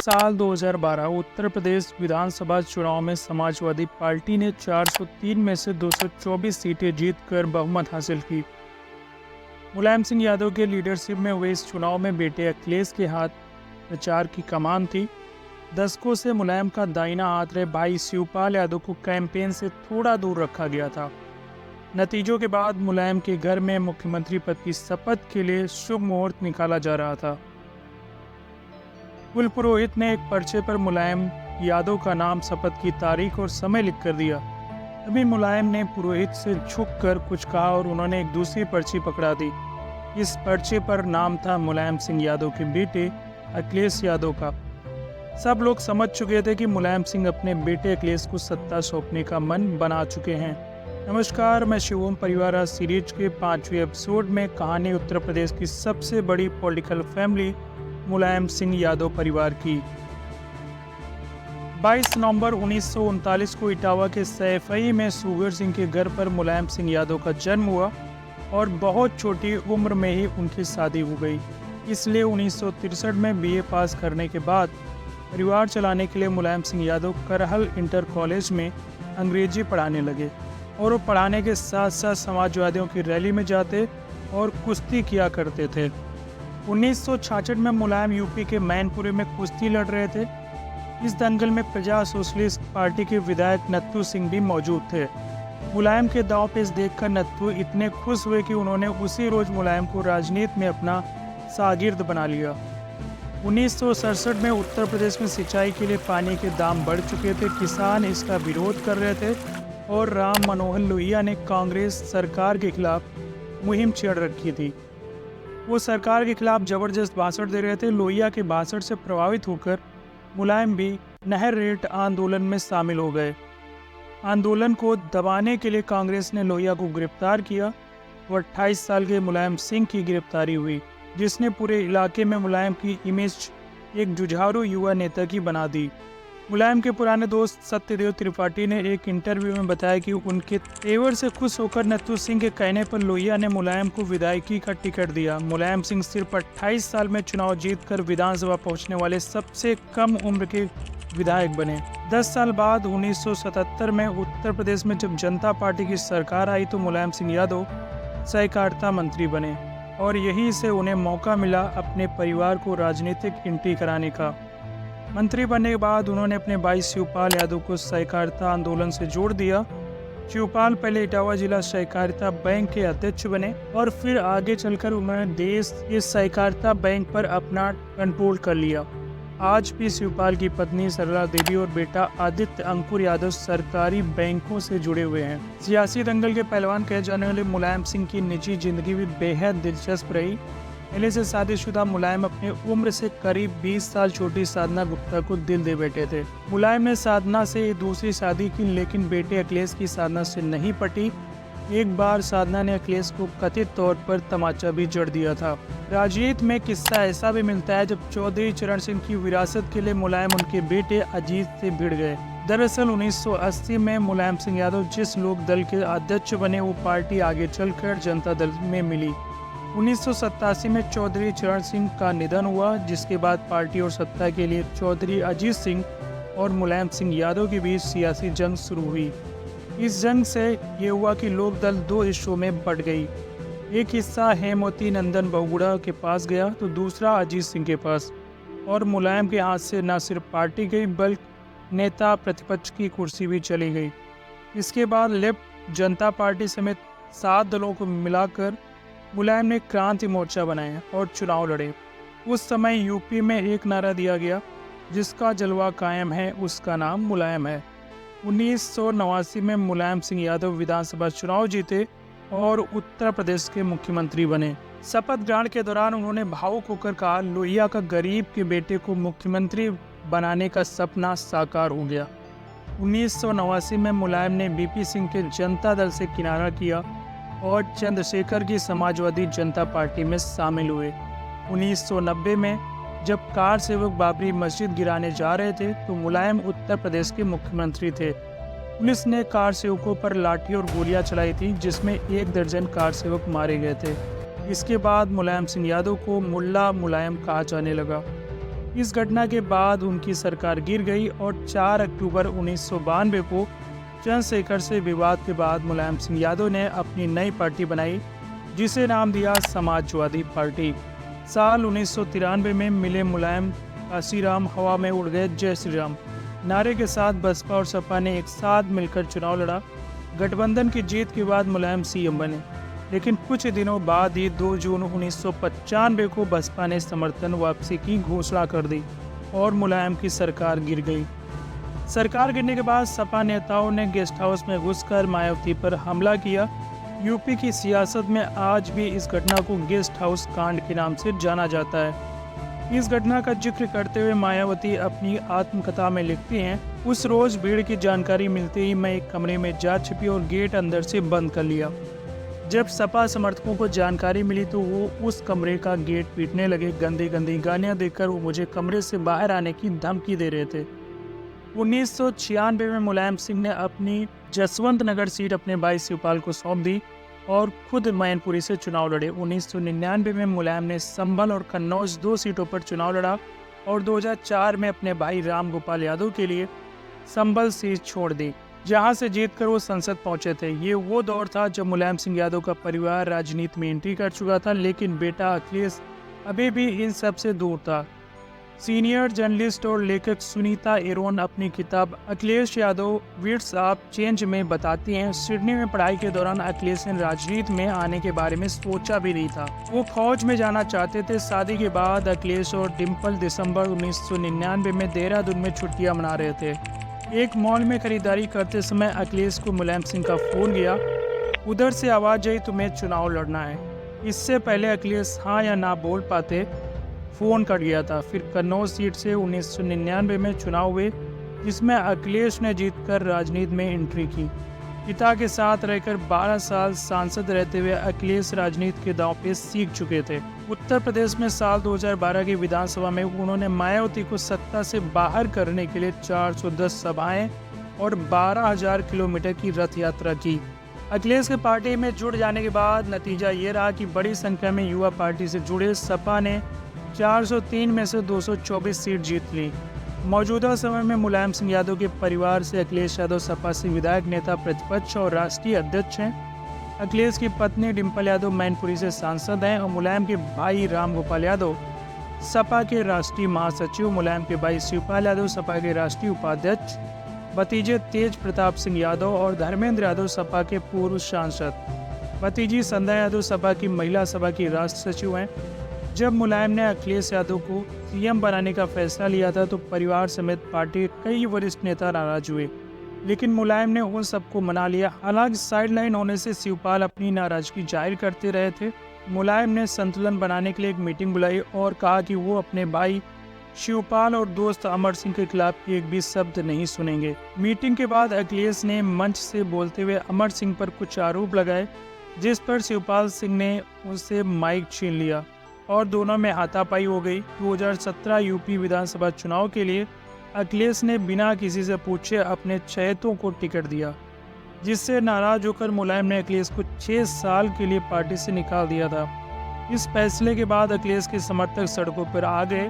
साल 2012 उत्तर प्रदेश विधानसभा चुनाव में समाजवादी पार्टी ने 403 में से 224 सीटें जीतकर बहुमत हासिल की। मुलायम सिंह यादव के लीडरशिप में हुए इस चुनाव में बेटे अखिलेश के हाथ प्रचार की कमान थी। दशकों से मुलायम का दाहिना हाथ रहे भाई शिवपाल यादव को कैंपेन से थोड़ा दूर रखा गया था। नतीजों के बाद मुलायम के घर में मुख्यमंत्री पद की शपथ के लिए शुभ मुहूर्त निकाला जा रहा था। कुल पुरोहित ने एक पर्चे पर मुलायम यादव का नाम, शपथ की तारीख और समय लिख कर दिया। तभी मुलायम ने पुरोहित से झुककर कुछ कहा और उन्होंने एक दूसरी पर्ची पकड़ा दी। इस पर्चे पर नाम था मुलायम सिंह यादव के बेटे अखिलेश यादव का। सब लोग समझ चुके थे कि मुलायम सिंह अपने बेटे अखिलेश को सत्ता सौंपने का मन बना चुके हैं। नमस्कार, मैं शिवम परिवार सीरीज के 5वें एपिसोड में कहानी उत्तर प्रदेश की सबसे बड़ी पॉलिटिकल फैमिली मुलायम सिंह यादव परिवार की। 22 नवंबर 1939 को इटावा के सैफई में सुगर सिंह के घर पर मुलायम सिंह यादव का जन्म हुआ और बहुत छोटी उम्र में ही उनकी शादी हो गई। इसलिए 1963 में बीए पास करने के बाद परिवार चलाने के लिए मुलायम सिंह यादव करहल इंटर कॉलेज में अंग्रेजी पढ़ाने लगे और वो पढ़ाने के साथ साथ समाजवादियों की रैली में जाते और कुश्ती किया करते थे। 1966 में मुलायम यूपी के मैनपुरी में कुश्ती लड़ रहे थे। इस दंगल में प्रजा सोशलिस्ट पार्टी के विधायक नत्थू सिंह भी मौजूद थे। मुलायम के दांव पेच देखकर नत्थू इतने खुश हुए कि उन्होंने उसी रोज मुलायम को राजनीति में अपना शागिर्द बना लिया। 1967 में उत्तर प्रदेश में सिंचाई के लिए पानी के दाम बढ़ चुके थे। किसान इसका विरोध कर रहे थे और राम मनोहर लोहिया ने कांग्रेस सरकार के खिलाफ मुहिम छेड़ रखी थी। वो सरकार के खिलाफ जबरदस्त भाषण दे रहे थे। लोहिया के भाषण से प्रभावित होकर मुलायम भी नहर रेट आंदोलन में शामिल हो गए। आंदोलन को दबाने के लिए कांग्रेस ने लोहिया को गिरफ्तार किया। वो 28 साल के मुलायम सिंह की गिरफ्तारी हुई, जिसने पूरे इलाके में मुलायम की इमेज एक जुझारू युवा नेता की बना दी। मुलायम के पुराने दोस्त सत्यदेव त्रिपाठी ने एक इंटरव्यू में बताया कि उनके तेवर से खुश होकर नत्थू सिंह के कहने पर लोहिया ने मुलायम को विधायकी का टिकट दिया। मुलायम सिंह सिर्फ 28 साल में चुनाव जीतकर विधानसभा पहुंचने वाले सबसे कम उम्र के विधायक बने। 10 साल बाद 1977 में उत्तर प्रदेश में जब जनता पार्टी की सरकार आई तो मुलायम सिंह यादव सहकारिता मंत्री बने और यहीं से उन्हें मौका मिला अपने परिवार को राजनीतिक एंट्री कराने का। मंत्री बनने के बाद उन्होंने अपने भाई शिवपाल यादव को सहकारिता आंदोलन से जोड़ दिया। शिवपाल पहले इटावा जिला सहकारिता बैंक के अध्यक्ष बने और फिर आगे चलकर उन्होंने देश के सहकारिता बैंक पर अपना कंट्रोल कर लिया। आज भी शिवपाल की पत्नी सरला देवी और बेटा आदित्य अंकुर यादव सरकारी बैंकों से जुड़े हुए हैं। सियासी दंगल के पहलवान कहे जाने वाले मुलायम सिंह की निजी जिंदगी भी बेहद दिलचस्प रही। पहले से शादीशुदा मुलायम अपने उम्र से करीब 20 साल छोटी साधना गुप्ता को दिल दे बैठे थे। मुलायम ने साधना से दूसरी शादी की, लेकिन बेटे अखिलेश की साधना से नहीं पटी। एक बार साधना ने अखिलेश को कथित तौर पर तमाचा भी जड़ दिया था। राजनीति में किस्सा ऐसा भी मिलता है जब चौधरी चरण सिंह की विरासत के लिए मुलायम उनके बेटे अजीत से भिड़ गए। दरअसल 1980 में मुलायम सिंह यादव जिस लोक दल के अध्यक्ष बने वो पार्टी आगे चलकर जनता दल में मिली। 1987 में चौधरी चरण सिंह का निधन हुआ, जिसके बाद पार्टी और सत्ता के लिए चौधरी अजीत सिंह और मुलायम सिंह यादव के बीच सियासी जंग शुरू हुई। इस जंग से ये हुआ कि लोक दल 2 हिस्सों में बट गई। एक हिस्सा हेमवती नंदन बहुगुणा के पास गया तो दूसरा अजीत सिंह के पास, और मुलायम के हाथ से न सिर्फ पार्टी गई बल्कि नेता प्रतिपक्ष की कुर्सी भी चली गई। इसके बाद लेफ्ट जनता पार्टी समेत 7 दलों को मिलाकर मुलायम ने क्रांति मोर्चा बनाया और चुनाव लड़े। उस समय यूपी में एक नारा दिया गया, जिसका जलवा कायम है उसका नाम मुलायम है। 1989 में मुलायम सिंह यादव विधानसभा चुनाव जीते और उत्तर प्रदेश के मुख्यमंत्री बने। शपथ ग्रहण के दौरान उन्होंने भावुक होकर कहा, लोहिया का गरीब के बेटे को मुख्यमंत्री बनाने का सपना साकार हो गया। 1989 में मुलायम ने बीपी सिंह के जनता दल से किनारा किया और चंद्रशेखर की समाजवादी जनता पार्टी में शामिल हुए। 1990 में जब कार सेवक बाबरी मस्जिद गिराने जा रहे थे तो मुलायम उत्तर प्रदेश के मुख्यमंत्री थे। पुलिस ने कार सेवकों पर लाठी और गोलियां चलाई थी, जिसमें 1 दर्जन कार सेवक मारे गए थे। इसके बाद मुलायम सिंह यादव को मुल्ला मुलायम कहा जाने लगा। इस घटना के बाद उनकी सरकार गिर गई और 4 अक्टूबर 1992 को चंद्रशेखर से विवाद के बाद मुलायम सिंह यादव ने अपनी नई पार्टी बनाई, जिसे नाम दिया समाजवादी पार्टी। साल 1993 में मिले मुलायम काशी राम हवा में उड़ गए जय श्री राम नारे के साथ बसपा और सपा ने एक साथ मिलकर चुनाव लड़ा। गठबंधन की जीत के बाद मुलायम सीएम बने, लेकिन कुछ दिनों बाद ही 2 जून 1995 को बसपा ने समर्थन वापसी की घोषणा कर दी और मुलायम की सरकार गिर गई। सरकार गिरने के बाद सपा नेताओं ने गेस्ट हाउस में घुसकर मायावती पर हमला किया। यूपी की सियासत में आज भी इस घटना को गेस्ट हाउस कांड के नाम से जाना जाता है। इस घटना का जिक्र करते हुए मायावती अपनी आत्मकथा में लिखती हैं, उस रोज भीड़ की जानकारी मिलते ही मैं एक कमरे में जा छिपी और गेट अंदर से बंद कर लिया। जब सपा समर्थकों को जानकारी मिली तो वो उस कमरे का गेट पीटने लगे। गंदी गंदी गालियां देकर वो मुझे कमरे से बाहर आने की धमकी दे रहे थे। 1996 में मुलायम सिंह ने अपनी जसवंत नगर सीट अपने भाई शिवपाल को सौंप दी और खुद मैनपुरी से चुनाव लड़े। 1999 में मुलायम ने संभल और कन्नौज 2 सीटों पर चुनाव लड़ा और 2004 में अपने भाई राम गोपाल यादव के लिए संभल सीट छोड़ दी, जहां से जीतकर वो संसद पहुंचे थे। ये वो दौर था जब मुलायम सिंह यादव का परिवार राजनीति में एंट्री कर चुका था, लेकिन बेटा अखिलेश अभी भी इन सब से दूर था। सीनियर जर्नलिस्ट और लेखक सुनीता एरोन अपनी किताब Akhilesh Yadav winds of change में बताती हैं, सिडनी में पढ़ाई के दौरान अखिलेश ने राजनीति में आने के बारे में सोचा भी नहीं था। वो फौज में जाना चाहते थे। शादी के बाद अखिलेश और डिम्पल दिसंबर 1999 में देहरादून में छुट्टियां मना रहे थे। एक मॉल में खरीदारी करते समय अखिलेश को मुलायम सिंह का फोन गया। उधर से आवाज आई, तुम्हें चुनाव लड़ना है। इससे पहले अखिलेश हाँ या ना बोल पाते, फोन कट गया था। फिर कन्नौज सीट से 1999 में चुनाव हुए, जिसमें अखिलेश ने जीतकर राजनीति में एंट्री की। पिता के साथ रहकर 12 साल सांसद रहते हुए अखिलेश राजनीति के दांव पे सीख चुके थे। उत्तर प्रदेश में साल 2012 की विधानसभा में उन्होंने मायावती को सत्ता से बाहर करने के लिए 410 सभाएं और 12,000 किलोमीटर की रथ यात्रा की। अखिलेश के पार्टी में जुड़ जाने के बाद नतीजा ये रहा कि बड़ी संख्या में युवा पार्टी से जुड़े। सपा ने 403 में से 224 सीट जीत ली। मौजूदा समय में मुलायम सिंह यादव के परिवार से अखिलेश यादव सपा से विधायक, नेता प्रतिपक्ष और राष्ट्रीय अध्यक्ष हैं। अखिलेश की पत्नी डिम्पल यादव मैनपुरी से सांसद हैं और मुलायम के भाई राम गोपाल यादव सपा के राष्ट्रीय महासचिव, मुलायम के भाई शिवपाल यादव सपा के राष्ट्रीय उपाध्यक्ष, भतीजे तेज प्रताप सिंह यादव और धर्मेंद्र यादव सपा के पूर्व सांसद, भतीजी संध्या यादव सपा की महिला सभा की राष्ट्र सचिव हैं। जब मुलायम ने अखिलेश यादव को सीएम बनाने का फैसला लिया था तो परिवार समेत पार्टी के कई वरिष्ठ नेता नाराज हुए, लेकिन मुलायम ने उन सबको मना लिया। हालांकि साइडलाइन होने से शिवपाल अपनी नाराजगी जाहिर करते रहे थे। मुलायम ने संतुलन बनाने के लिए एक मीटिंग बुलाई और कहा कि वो अपने भाई शिवपाल और दोस्त अमर सिंह के खिलाफ एक भी शब्द नहीं सुनेंगे। मीटिंग के बाद अखिलेश ने मंच से बोलते हुए अमर सिंह पर कुछ आरोप लगाए, जिस पर शिवपाल सिंह ने उनसे माइक छीन लिया और दोनों में हाथापाई हो गई। 2017 यूपी विधानसभा चुनाव के लिए अखिलेश ने बिना किसी से पूछे अपने चहेतों को टिकट दिया, जिससे नाराज होकर मुलायम ने अखिलेश को 6 साल के लिए पार्टी से निकाल दिया था। इस फैसले के बाद अखिलेश के समर्थक सड़कों पर आ गए।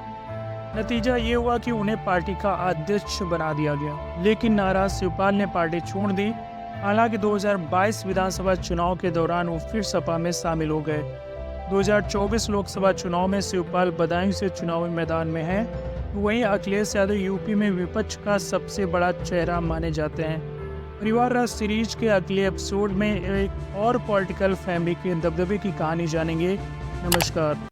नतीजा ये हुआ कि उन्हें पार्टी का अध्यक्ष बना दिया गया, लेकिन नाराज शिवपाल ने पार्टी छोड़ दी। हालांकि 2022 विधानसभा चुनाव के दौरान वो फिर सपा में शामिल हो गए। 2024 लोकसभा चुनाव में शिवपाल बदायूं से चुनावी मैदान में हैं, वहीं अखिलेश यादव यूपी में विपक्ष का सबसे बड़ा चेहरा माने जाते हैं। परिवार राज सीरीज के अगले एपिसोड में एक और पॉलिटिकल फैमिली के दबदबे की कहानी जानेंगे। नमस्कार।